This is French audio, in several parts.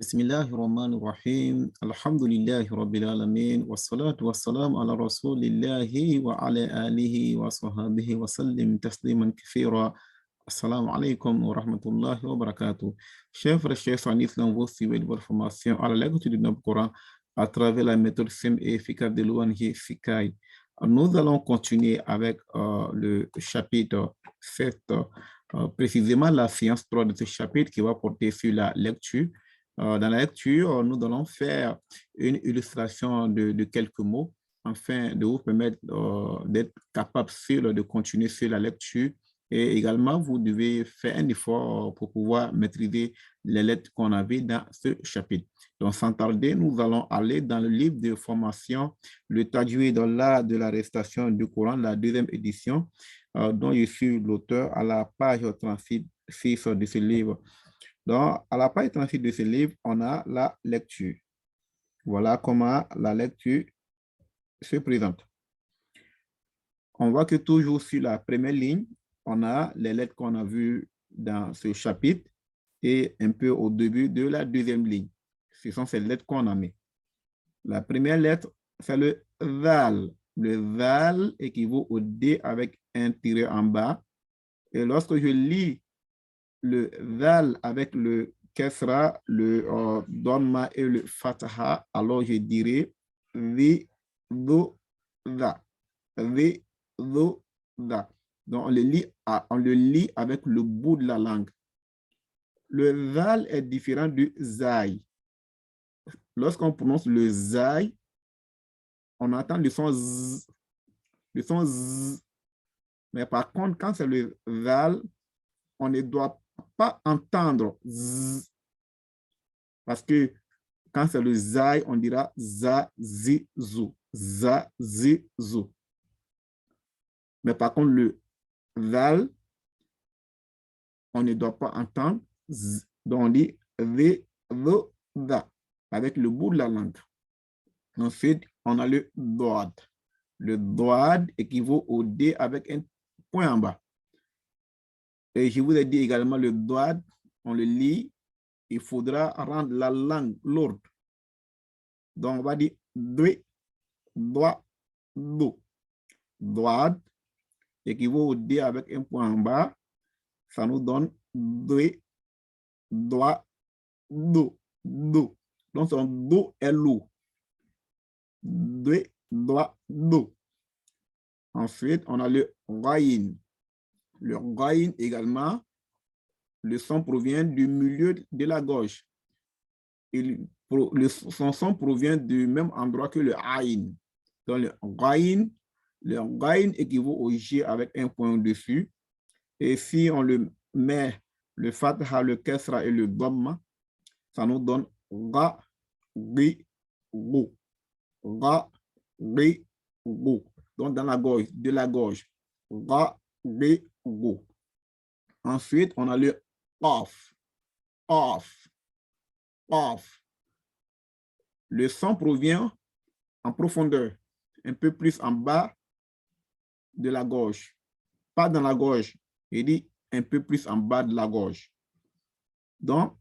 بسم الله الرحمن الرحيم الحمد لله رب العالمين والصلاة والسلام على رسول الله وعلى آله وصحبه وسلم تسليما كثيرا. Assalamu alaikum wa rahmatullahi wa barakatuh. Chers frères et sœurs en islam, vous suivez votre formation à la lecture du Coran à travers la méthode simple et efficace de l'ONG Fikai. Nous allons continuer avec le chapitre 7, précisément la séance 3 de ce chapitre qui va porter sur la lecture. Dans la lecture, nous allons faire une illustration de quelques mots afin de vous permettre d'être capable de continuer sur la lecture. Et également, vous devez faire un effort pour pouvoir maîtriser les lettres qu'on avait dans ce chapitre. Donc, sans tarder, nous allons aller dans le livre de formation, le Tajwid dans l'art de la récitation du Coran, la deuxième édition, dont je suis l'auteur à la page 36 de ce livre. Donc, à la page 36 de ce livre, on a la lecture. Voilà comment la lecture se présente. On voit que toujours sur la première ligne, on a les lettres qu'on a vues dans ce chapitre et un peu au début de la deuxième ligne. Ce sont ces lettres qu'on a mis. La première lettre, c'est le Zal. Le Zal équivaut au D avec un tiré en bas. Et lorsque je lis le Zal avec le Kesra, le Dhamma et le Fataha, alors je dirais Vi, Do, Da. Vi, Do, Da. Donc, on le lit avec le bout de la langue. Le Zal est différent du Zai. Lorsqu'on prononce le Zai, on entend le son Z. Le son Z. Mais par contre, quand c'est le Zal, on ne doit pas entendre Z. Parce que quand c'est le Zai, on dira Za, Zi, Zou. Za, Zi, Zou. Mais par contre, le Zal, on ne doit pas entendre Z. Donc, on dit V, V, Da, avec le bout de la langue. Ensuite, on a le Doad. Le Doad équivaut au D avec un point en bas. Et je vous ai dit également le Doad, on le lit, il faudra rendre la langue lourde. Donc, on va dire Dwe, Doa, Do. Doad équivaut au D avec un point en bas. Ça nous donne Dwe, Doa, Do, Do. Donc, son Do est lourd. Dwe, Doa, Do. Ensuite, on a le Ghaïn. Le Ghaïn également, le son provient du milieu de la gorge. Son son provient du même endroit que le Aïn. Donc, le Ghaïn équivaut au G avec un point au-dessus. Et si on le met, le Fatha, le Kesra et le Dhamma, ça nous donne Ga, Ri, Go. Ga, Ri, Go. Donc, dans la gorge, de la gorge. Ga, Ri, Go. Ensuite, on a le Qaf. Qaf. Qaf. Le son provient en profondeur, un peu plus en bas de la gorge. Pas dans la gorge, il dit un peu plus en bas de la gorge. Donc,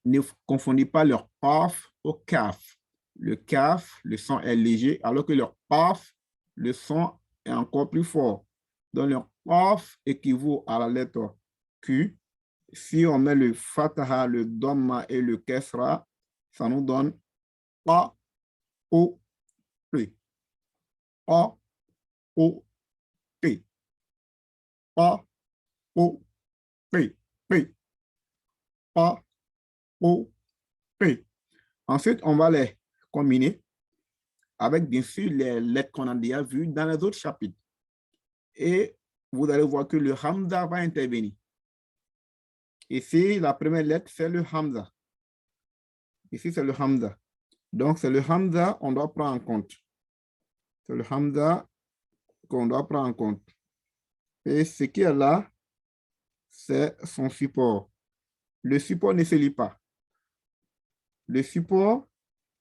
ne confondez pas le Qaf au Kaf. Le Kaf, le son est léger, alors que le Qaf, le son est encore plus fort. Donc, le Qaf équivaut à la lettre Q. Si on met le Fataha, le Dhamma et le Kesra, ça nous donne A, O, P. A, O, P. A, O, P. P. A, O, P. Ensuite, on va les combiner avec, bien sûr, les lettres qu'on a déjà vues dans les autres chapitres. Et vous allez voir que le Hamza va intervenir. Ici, la première lettre, c'est le Hamza. Ici, c'est le Hamza. Donc, c'est le Hamza qu'on doit prendre en compte. C'est le Hamza qu'on doit prendre en compte. Et ce qui est là, c'est son support. Le support ne se lit pas. Le support,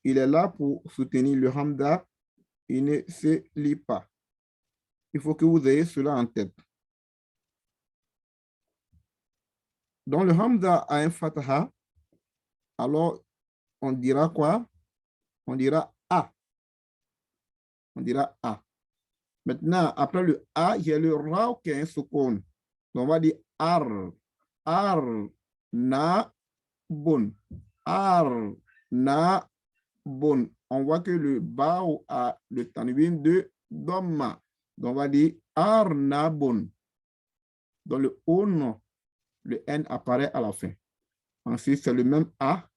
il est là pour soutenir le Hamza. Il ne se lit pas. Il faut que vous ayez cela en tête. Donc, le Hamza a un Fataha. Alors, on dira quoi? On dira A. On dira A. Maintenant, après le A, j'ai le Ra qui est un sukun. Donc, on va dire Ar. Ar. Na. Bon. Ar. Na. Bon. On voit que le Ba a le tanwin de Dhamma. Donc, on va dire Ar. Na. Bon. Dans le On, le N apparaît à la fin. Ensuite, c'est le même A,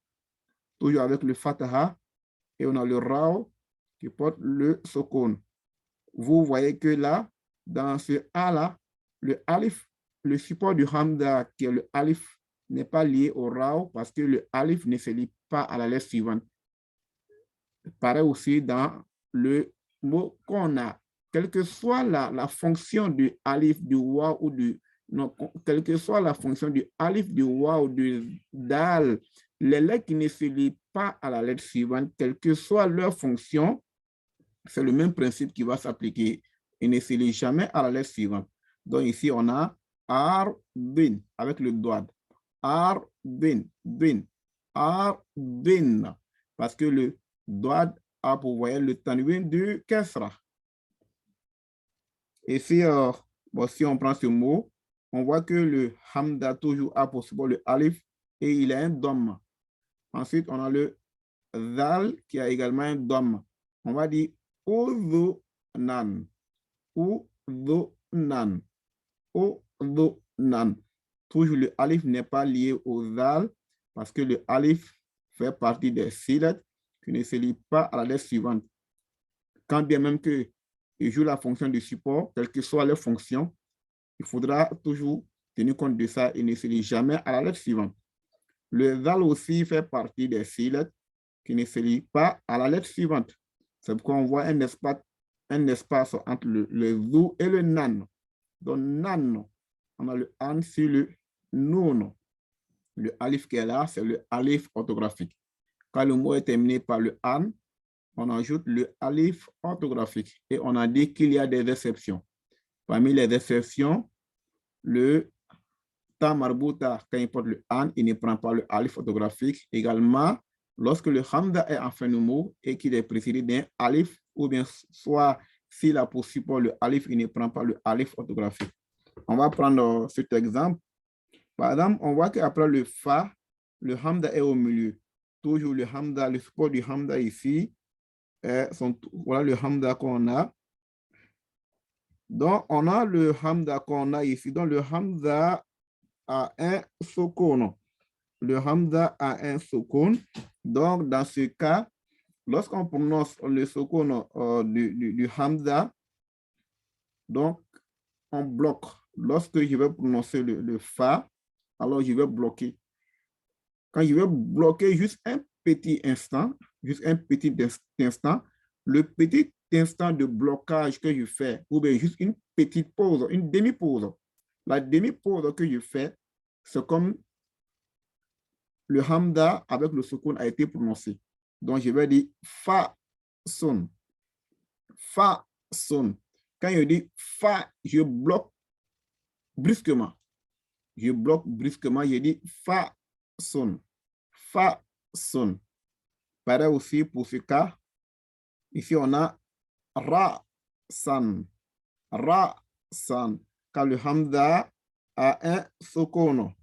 toujours avec le Fataha, et on a le Rao qui porte le Sukun. Vous voyez que là, dans ce A-là, le Alif, le support du Hamza, qui est le Alif, n'est pas lié au Rao parce que le Alif ne se lie pas à la lettre suivante. Pareil aussi dans le mot qu'on a. Quelle que soit la fonction du Alif, du Wa ou du... Non, quelle que soit la fonction du Alif, du Wa ou du Dal, les lettres qui ne se lient pas à la lettre suivante, quelle que soit leur fonction, c'est le même principe qui va s'appliquer. Il ne se lie jamais à la lettre suivante. Donc ici, on a Ar-bin avec le doigt. Ar-bin, bin. Ar-bin. Parce que le doigt a pour voyer le tanwin du Kesra. Et si, si on prend ce mot, on voit que le Hamda toujours a pour support le Alif et il a un Dhamma. Ensuite, on a le Zal qui a également un Dhamma. On va dire Uzunan. Uzunan. Uzunan. Toujours le Alif n'est pas lié au Zal parce que le Alif fait partie des 6 lettres qui ne se lient pas à la lettre suivante. Quand bien même que il joue la fonction de support, quelle que soit leur fonction, il faudra toujours tenir compte de ça et ne se lie jamais à la lettre suivante. Le Zal aussi fait partie des 6 lettres qui ne se lient pas à la lettre suivante. C'est pourquoi on voit un espace entre le Zou et le Nan. Donc, Nan, on a le An sur le Noun. Le Alif qui est là, c'est le Alif orthographique. Quand le mot est terminé par le An, on ajoute le Alif orthographique. Et on a dit qu'il y a des exceptions. Parmi les exceptions, le Ta marbuta, quand il porte le An, il ne prend pas le Alif orthographique. Également, lorsque le Hamza est en fin de mot et qu'il est précédé d'un Alif, ou bien soit s'il a pour support le Alif, il ne prend pas le Alif orthographique. On va prendre cet exemple. Par exemple, on voit qu'après le Fa, le Hamza est au milieu. Toujours le Hamza, le support du Hamza ici, voilà le Hamza qu'on a. Donc, on a le Hamza qu'on a ici. Donc, le Hamza a un sukun. Le Hamza a un sukun. Donc, dans ce cas, lorsqu'on prononce le sukun du Hamza, donc, on bloque. Lorsque je vais prononcer le Fa, alors je vais bloquer. Quand je vais bloquer juste un petit instant, le petit instant de blocage que je fais, ou bien juste une petite pause, une demi-pause. La demi-pause que je fais, c'est comme le Hamza avec le sukun a été prononcé. Donc, je vais dire Fa, son. Fa, son. Quand je dis Fa, je bloque brusquement. Je bloque brusquement, je dis Fa, son. Fa, son. Pareil aussi pour ce cas. Ici, on a Ra, san. Ra, san. Quand le Hamza a un sukun.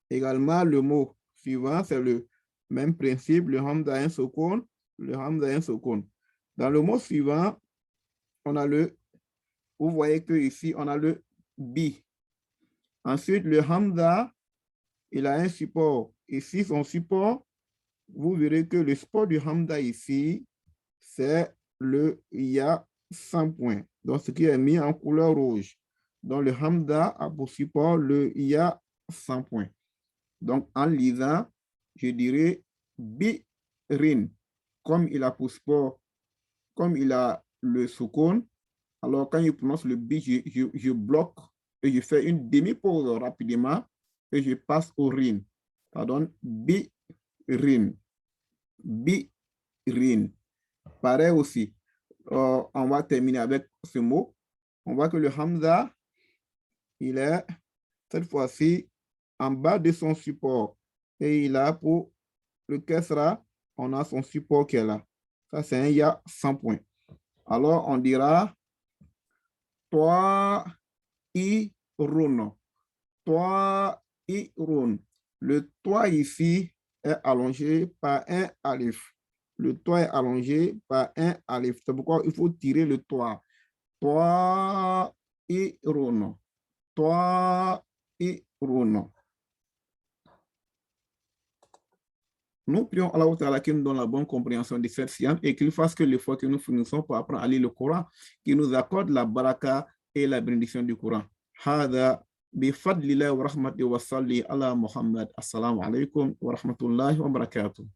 Également, le mot suivant, c'est le même principe. Le Hamza a un sukun. Le Hamza a un sukun. Dans le mot suivant, on a le, vous voyez que ici, on a le bi. Ensuite, le Hamza, il a un support. Ici, son support, vous verrez que le support du Hamza ici, c'est le Ya sans point. Donc, ce qui est mis en couleur rouge. Donc, le Hamza a pour support le Ya sans point. Donc, en lisant, je dirais Birin. Comme il a pour support, comme il a le sukun, alors quand je prononce le bi, je bloque et je fais une demi-pause rapidement et je passe au rin. Ça donne Birin. Birin. Pareil aussi. On va terminer avec ce mot. On voit que le Hamza, il est cette fois-ci en bas de son support. Et il a pour le Kesra on a son support qui est là. Ça, c'est un ya 100 points. Alors, on dira toi, irun. Toi, irun. Le toi ici est allongé par un alif. Le toi est allongé par un alif. C'est pourquoi il faut tirer le toi. Toi, irun. Toi, irun. Nous prions Allah Ta'ala qui nous donne la bonne compréhension de cette science et qu'il fasse que l'effort que nous finissons pour apprendre à lire le Coran, qu'il nous accorde la baraka et la bénédiction du Coran. Hada bifadlillah wa rahmati wa salli ala Muhammad. Assalamu alaikum wa rahmatullahi wa barakatuh.